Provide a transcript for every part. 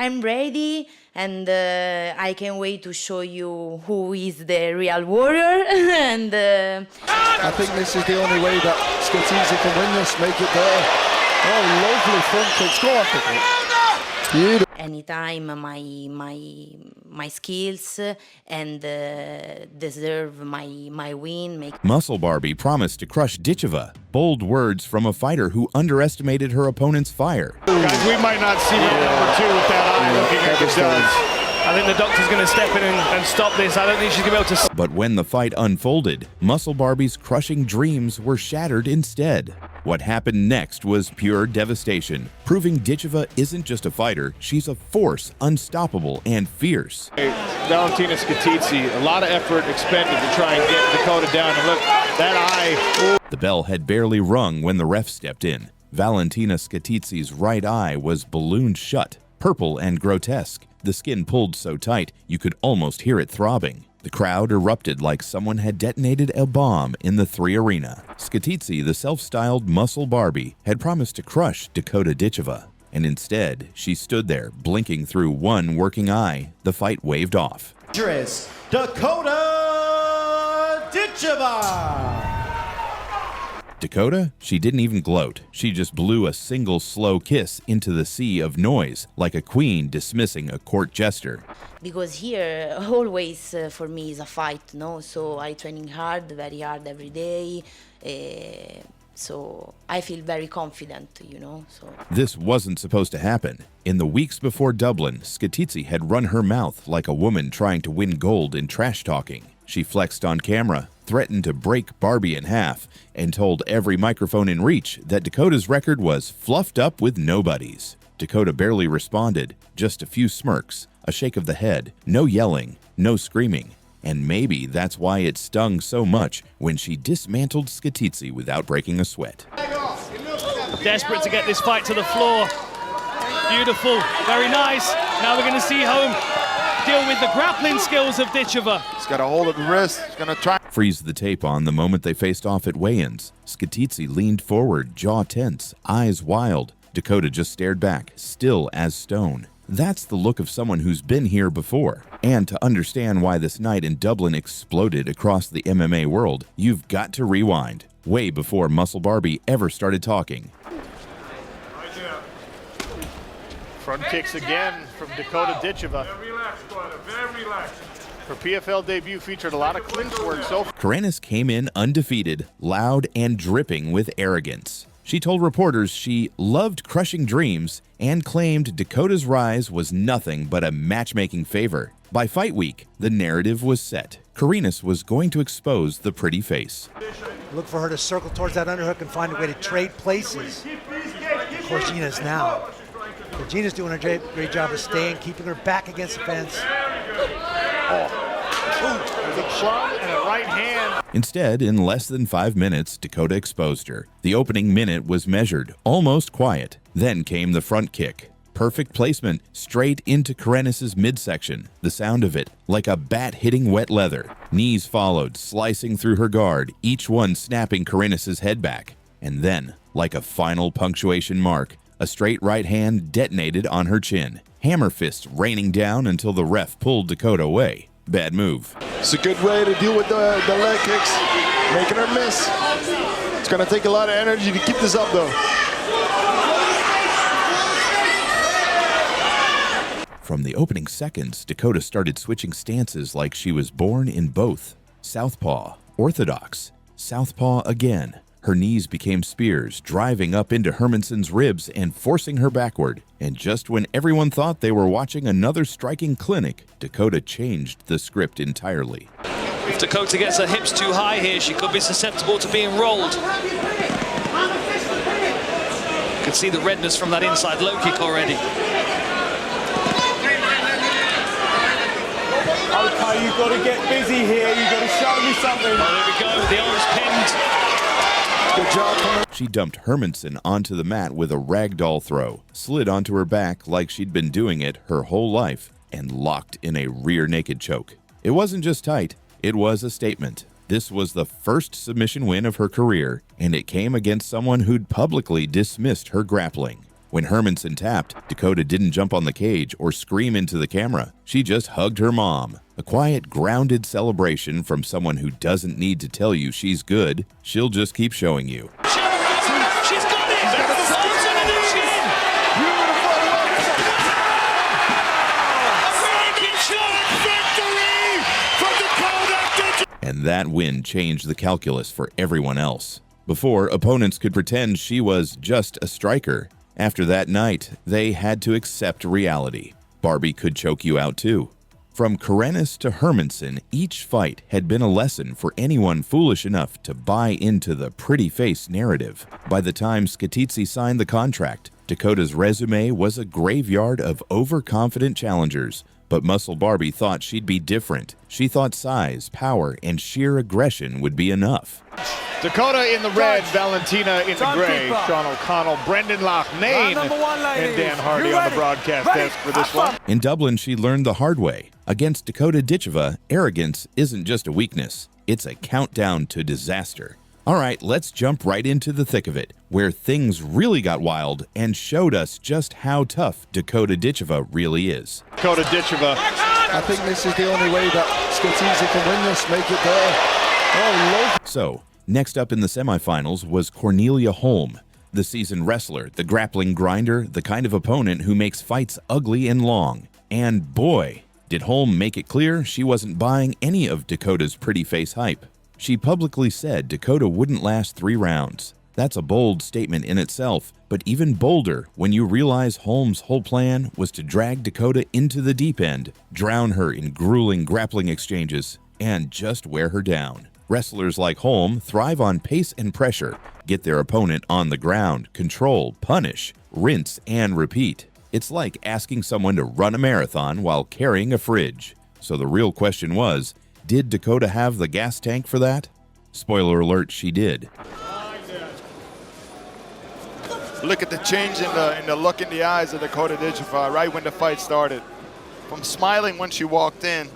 I'm ready, and I can't wait to show you who is the real warrior. And I think this is the only way that Skitisi can win this, make it there. Oh, lovely front kicks. Go on, Dakota. Beautiful. anytime my skills and deserve my win. Muscle Barbie promised to crush Ditcheva. Bold words from a fighter who underestimated her opponent's fire. Guys, we might not see round number 2 with that eye looking like it does. I think the doctor's going to step in and stop this. I don't think she's going to be able to... But when the fight unfolded, Muscle Barbie's crushing dreams were shattered instead. What happened next was pure devastation, proving Ditcheva isn't just a fighter, she's a force, unstoppable and fierce. Valentina Skitisi, a lot of effort expended to try and get Dakota down, and look, that eye... The bell had barely rung when the ref stepped in. Valentina Skitisi's right eye was ballooned shut, purple and grotesque. The skin pulled so tight you could almost hear it throbbing. The crowd erupted like someone had detonated a bomb in the 3 arena. Skitisi, the self-styled Muscle Barbie, had promised to crush Dakota Ditcheva. And instead, she stood there, blinking through one working eye. The fight waved off. Dakota Ditcheva! Dakota? She didn't even gloat. She just blew a single slow kiss into the sea of noise, like a queen dismissing a court jester. Because here, always for me is a fight, no? So I training hard, very hard every day. So I feel very confident, you know. So this wasn't supposed to happen. In the weeks before Dublin, Skitisi had run her mouth like a woman trying to win gold in trash talking. She flexed on camera, threatened to break Barbie in half, and told every microphone in reach that Dakota's record was fluffed up with nobodies. Dakota barely responded, just a few smirks, a shake of the head, no yelling, no screaming. And maybe that's why it stung so much when she dismantled Skitisi without breaking a sweat. Desperate to get this fight to the floor. Beautiful, very nice. Now we're going to see home deal with the grappling skills of Ditcheva. He's got a hold of the wrist. He's going to try. Freeze the tape on the moment they faced off at weigh-ins. Skitisi leaned forward, jaw tense, eyes wild. Dakota just stared back, still as stone. That's the look of someone who's been here before. And to understand why this night in Dublin exploded across the MMA world, you've got to rewind, way before Muscle Barbie ever started talking. Front kicks again from Dakota Ditcheva. Very relaxed, brother. Very relaxed. Her PFL debut featured a lot of clinch work so far. Karanis came in undefeated, loud and dripping with arrogance. She told reporters she loved crushing dreams and claimed Dakota's rise was nothing but a matchmaking favor. By fight week, the narrative was set. Karanis was going to expose the pretty face. Look for her to circle towards that underhook and find a way to trade places. Of course, Gina's now. But Gina's doing a great job of staying, keeping her back against the fence. With a plum and a right hand. Instead, in less than 5 minutes, Dakota exposed her. The opening minute was measured, almost quiet. Then came the front kick. Perfect placement, straight into Karanis' midsection. The sound of it, like a bat hitting wet leather. Knees followed, slicing through her guard, each one snapping Karanis' head back. And then, like a final punctuation mark, a straight right hand detonated on her chin. Hammer fists raining down until the ref pulled Dakota away. Bad move. It's a good way to deal with the leg kicks, making her miss. It's going to take a lot of energy to keep this up, though. From the opening seconds, Dakota started switching stances like she was born in both. Southpaw, orthodox, southpaw again. Her knees became spears, driving up into Hermansson's ribs and forcing her backward. And just when everyone thought they were watching another striking clinic, Dakota changed the script entirely. If Dakota gets her hips too high here, she could be susceptible to being rolled. You can see the redness from that inside low kick already. Okay, you've got to get busy here. You've got to show me something. Oh, there we go. The arm's pinned. Good job. She dumped Hermansson onto the mat with a ragdoll throw, slid onto her back like she'd been doing it her whole life, and locked in a rear naked choke. It wasn't just tight, it was a statement. This was the first submission win of her career, and it came against someone who'd publicly dismissed her grappling. When Hermanson tapped, Dakota didn't jump on the cage or scream into the camera. She just hugged her mom. A quiet, grounded celebration from someone who doesn't need to tell you she's good. She'll just keep showing you. She's got it! That's the arms under the chin! Victory for Dakota Ditcheva! And that win changed the calculus for everyone else. Before, opponents could pretend she was just a striker. After that night, they had to accept reality. Barbie could choke you out too. From Karenis to Hermanson, each fight had been a lesson for anyone foolish enough to buy into the pretty face narrative. By the time Skitidze signed the contract, Dakota's resume was a graveyard of overconfident challengers. But Muscle Barbie thought she'd be different. She thought size, power, and sheer aggression would be enough. Dakota in the red, Valentina in the gray. Sean O'Connell, Brendan Loughnane, and Dan Hardy on the broadcast desk for this one. In Dublin, she learned the hard way. Against Dakota Ditcheva, arrogance isn't just a weakness, it's a countdown to disaster. All right, let's jump right into the thick of it, where things really got wild and showed us just how tough Dakota Ditcheva really is. Dakota Ditcheva. I think this is the only way that Skitidze can win this, make it there. Oh, love. So, next up in the semifinals was Cornelia Holm, the seasoned wrestler, the grappling grinder, the kind of opponent who makes fights ugly and long. And boy, did Holm make it clear she wasn't buying any of Dakota's pretty face hype. She publicly said Dakota wouldn't last 3 rounds. That's a bold statement in itself, but even bolder when you realize Holm's whole plan was to drag Dakota into the deep end, drown her in grueling grappling exchanges, and just wear her down. Wrestlers like Holm thrive on pace and pressure, get their opponent on the ground, control, punish, rinse, and repeat. It's like asking someone to run a marathon while carrying a fridge. So the real question was, did Dakota have the gas tank for that? Spoiler alert, she did. Look at the change in the look in the eyes of Dakota Ditcheva right when the fight started. From smiling when she walked in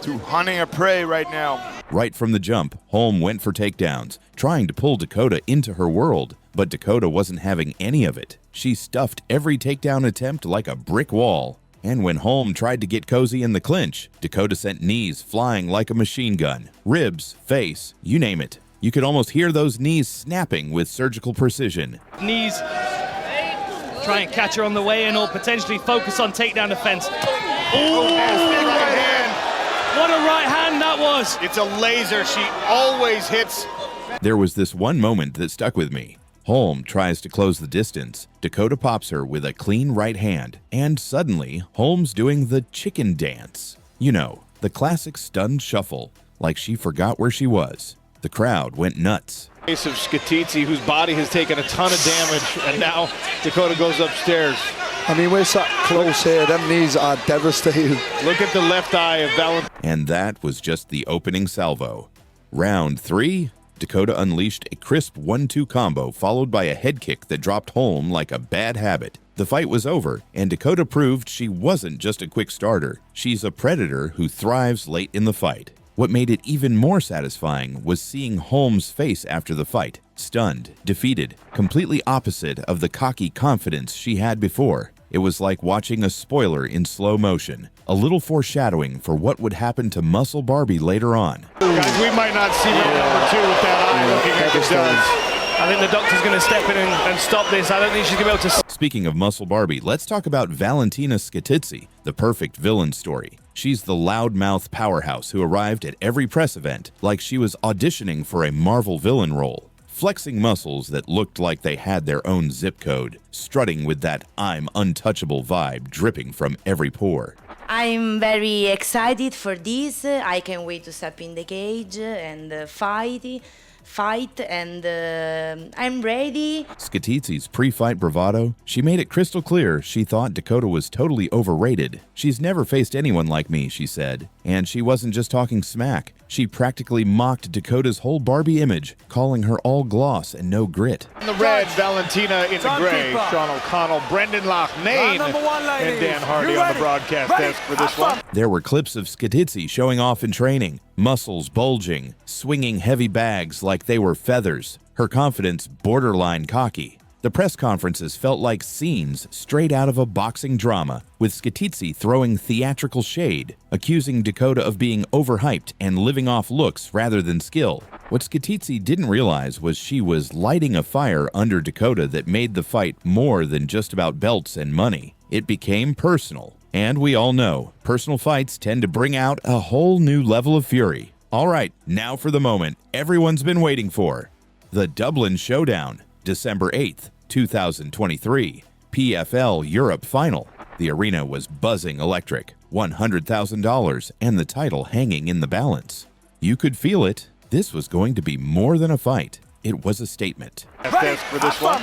to hunting her prey right now. Right from the jump, Holm went for takedowns, trying to pull Dakota into her world, but Dakota wasn't having any of it. She stuffed every takedown attempt like a brick wall. And when Holm tried to get cozy in the clinch, Dakota sent knees flying like a machine gun. Ribs, face, you name it. You could almost hear those knees snapping with surgical precision. Knees, try and catch her on the way in or potentially focus on takedown defense. Oh, Right hand. what a right hand that was. It's a laser. She always hits. There was this one moment that stuck with me. Holm tries to close the distance. Dakota pops her with a clean right hand, and suddenly, Holm's doing the chicken dance. You know, the classic stunned shuffle, like she forgot where she was. The crowd went nuts. Case of Skitidze, whose body has taken a ton of damage, and now Dakota goes upstairs. I mean, we're sat close here. Them knees are devastating. Look at the left eye of Valentina. And that was just the opening salvo. Round 3, Dakota unleashed a crisp 1-2 combo followed by a head kick that dropped Holm like a bad habit. The fight was over, and Dakota proved she wasn't just a quick starter. She's a predator who thrives late in the fight. What made it even more satisfying was seeing Holm's face after the fight. Stunned, defeated, completely opposite of the cocky confidence she had before. It was like watching a spoiler in slow motion, a little foreshadowing for what would happen to Muscle Barbie later on. Guys, we might not see round number 2 with that eye looking like it does. I think the doctor's going to step in and stop this. I don't think she's going to be able to... Speaking of Muscle Barbie, let's talk about Valentina Skitidze, the perfect villain story. She's the loudmouth powerhouse who arrived at every press event like she was auditioning for a Marvel villain role. Flexing muscles that looked like they had their own zip code, strutting with that I'm untouchable vibe dripping from every pore. I'm very excited for this. I can't wait to step in the cage and fight, and I'm ready. Skitidze's pre-fight bravado, she made it crystal clear she thought Dakota was totally overrated. She's never faced anyone like me, she said. And she wasn't just talking smack. She practically mocked Dakota's whole Barbie image, calling her all gloss and no grit. In the red, Valentina in the gray. Sean O'Connell, Brendan Loughnane, and Dan Hardy on the broadcast desk for this one. There were clips of Skitidze showing off in training, muscles bulging, swinging heavy bags like they were feathers, her confidence borderline cocky. The press conferences felt like scenes straight out of a boxing drama, with Skitidze throwing theatrical shade, accusing Dakota of being overhyped and living off looks rather than skill. What Skitidze didn't realize was she was lighting a fire under Dakota that made the fight more than just about belts and money. It became personal. And we all know, personal fights tend to bring out a whole new level of fury. All right, now for the moment everyone's been waiting for. The Dublin Showdown, December 8th, 2023, PFL Europe Final. The arena was buzzing electric, $100,000 and the title hanging in the balance. You could feel it. This was going to be more than a fight. It was a statement. Desk for this one.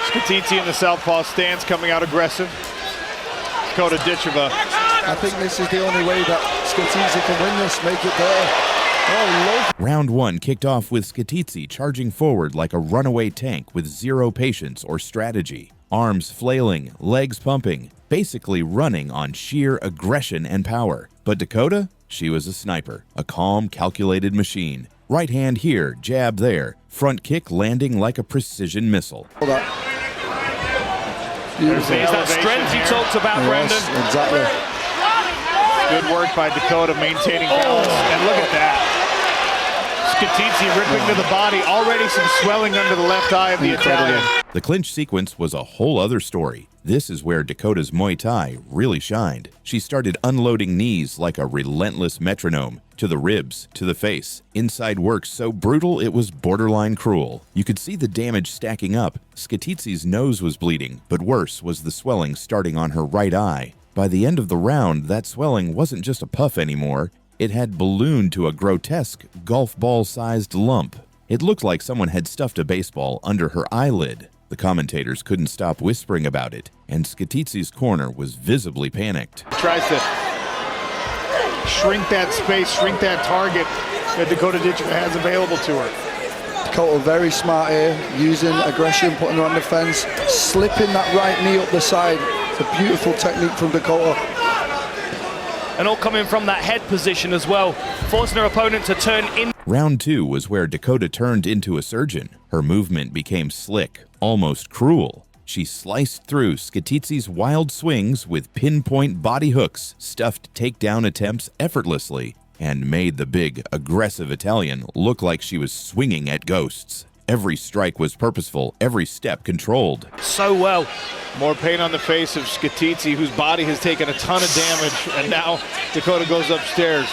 Skitidze in the southpaw stance, coming out aggressive. Dakota Ditcheva. I think this is the only way that Skitidze can win this, make it there. Oh, love. Round 1 kicked off with Skitidze charging forward like a runaway tank with zero patience or strategy. Arms flailing, legs pumping, basically running on sheer aggression and power. But Dakota? She was a sniper, a calm, calculated machine. Right hand here, jab there, front kick landing like a precision missile. Hold up. There's that strength he talks about, yes, Brendan. Exactly. Good work by Dakota maintaining balance. And look at that. Skitidze ripping to the body. Already some swelling under the left eye of the Italian. The clinch sequence was a whole other story. This is where Dakota's Muay Thai really shined. She started unloading knees like a relentless metronome, to the ribs, to the face. Inside work so brutal it was borderline cruel. You could see the damage stacking up. Skitidze's nose was bleeding, but worse was the swelling starting on her right eye. By the end of the round, that swelling wasn't just a puff anymore. It had ballooned to a grotesque golf ball-sized lump. It looked like someone had stuffed a baseball under her eyelid. The commentators couldn't stop whispering about it, and Skitidze's corner was visibly panicked. Tries to shrink that space, shrink that target that Dakota Ditcheva has available to her. Dakota very smart here, using aggression, putting her on the fence, slipping that right knee up the side. It's a beautiful technique from Dakota. And all coming from that head position as well, forcing her opponent to turn in. Round 2 was where Dakota turned into a surgeon. Her movement became slick, almost cruel. She sliced through Skitidze's wild swings with pinpoint body hooks, stuffed takedown attempts effortlessly, and made the big, aggressive Italian look like she was swinging at ghosts. Every strike was purposeful, every step controlled. So well. More pain on the face of Skitidze, whose body has taken a ton of damage, and now Dakota goes upstairs.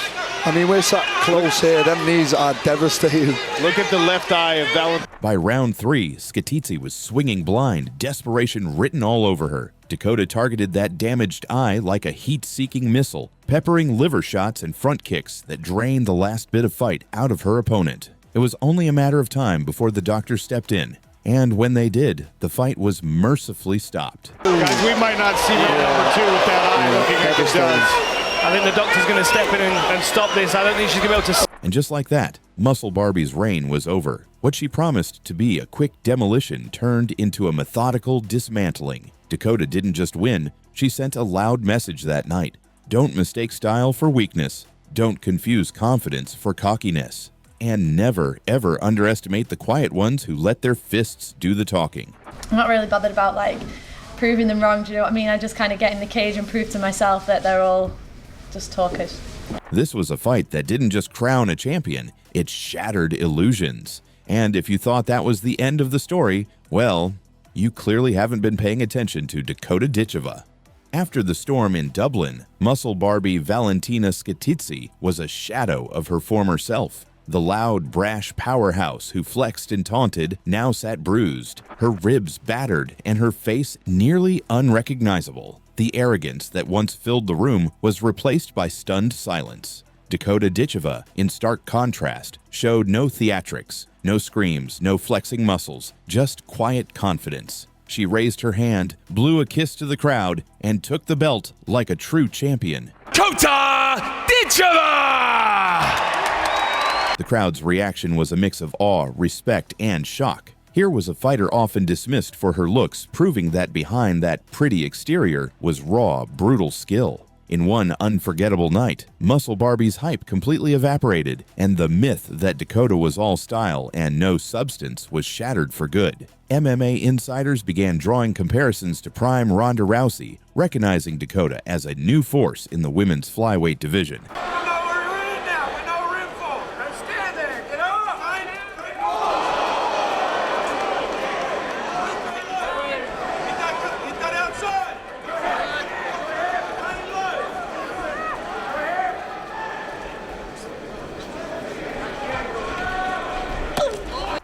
I mean, we're sat close here. Them knees are devastating. Look at the left eye of Valentine. By round 3, Skitidze was swinging blind, desperation written all over her. Dakota targeted that damaged eye like a heat-seeking missile, peppering liver shots and front kicks that drained the last bit of fight out of her opponent. It was only a matter of time before the doctor stepped in. And when they did, the fight was mercifully stopped. Guys, we might not see round number 2 with that eye looking at the guns. I think the doctor's going to step in and stop this. I don't think she's going to be able to. And just like that, Muscle Barbie's reign was over. What she promised to be a quick demolition turned into a methodical dismantling. Dakota didn't just win, she sent a loud message that night. Don't mistake style for weakness. Don't confuse confidence for cockiness. And never, ever underestimate the quiet ones who let their fists do the talking. I'm not really bothered about like proving them wrong, do you know what I mean? I just kind of get in the cage and prove to myself that they're all just talkers. This was a fight that didn't just crown a champion, it shattered illusions. And if you thought that was the end of the story, well, you clearly haven't been paying attention to Dakota Ditcheva. After the storm in Dublin, Muscle Barbie Valentina Skitidze was a shadow of her former self. The loud, brash powerhouse who flexed and taunted now sat bruised, her ribs battered, and her face nearly unrecognizable. The arrogance that once filled the room was replaced by stunned silence. Dakota Ditcheva, in stark contrast, showed no theatrics, no screams, no flexing muscles, just quiet confidence. She raised her hand, blew a kiss to the crowd, and took the belt like a true champion. Dakota Ditcheva! The crowd's reaction was a mix of awe, respect, and shock. Here was a fighter often dismissed for her looks, proving that behind that pretty exterior was raw, brutal skill. In one unforgettable night, Muscle Barbie's hype completely evaporated, and the myth that Dakota was all style and no substance was shattered for good. MMA insiders began drawing comparisons to prime Ronda Rousey, recognizing Dakota as a new force in the women's flyweight division.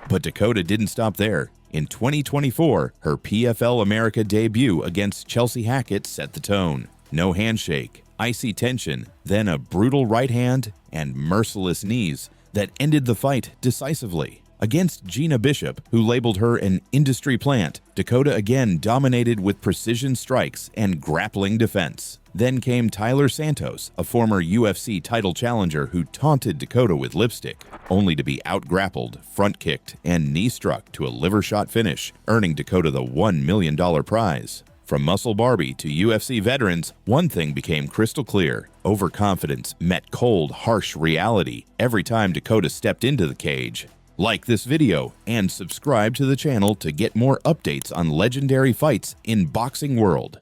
But Dakota didn't stop there. In 2024, her PFL America debut against Chelsea Hackett set the tone. No handshake, icy tension, then a brutal right hand and merciless knees that ended the fight decisively. Against Gina Bishop, who labeled her an industry plant, Dakota again dominated with precision strikes and grappling defense. Then came Tyler Santos, a former UFC title challenger who taunted Dakota with lipstick, only to be out-grappled, front-kicked, and knee-struck to a liver-shot finish, earning Dakota the $1 million prize. From Muscle Barbie to UFC veterans, one thing became crystal clear. Overconfidence met cold, harsh reality every time Dakota stepped into the cage. Like this video and subscribe to the channel to get more updates on legendary fights in boxing world.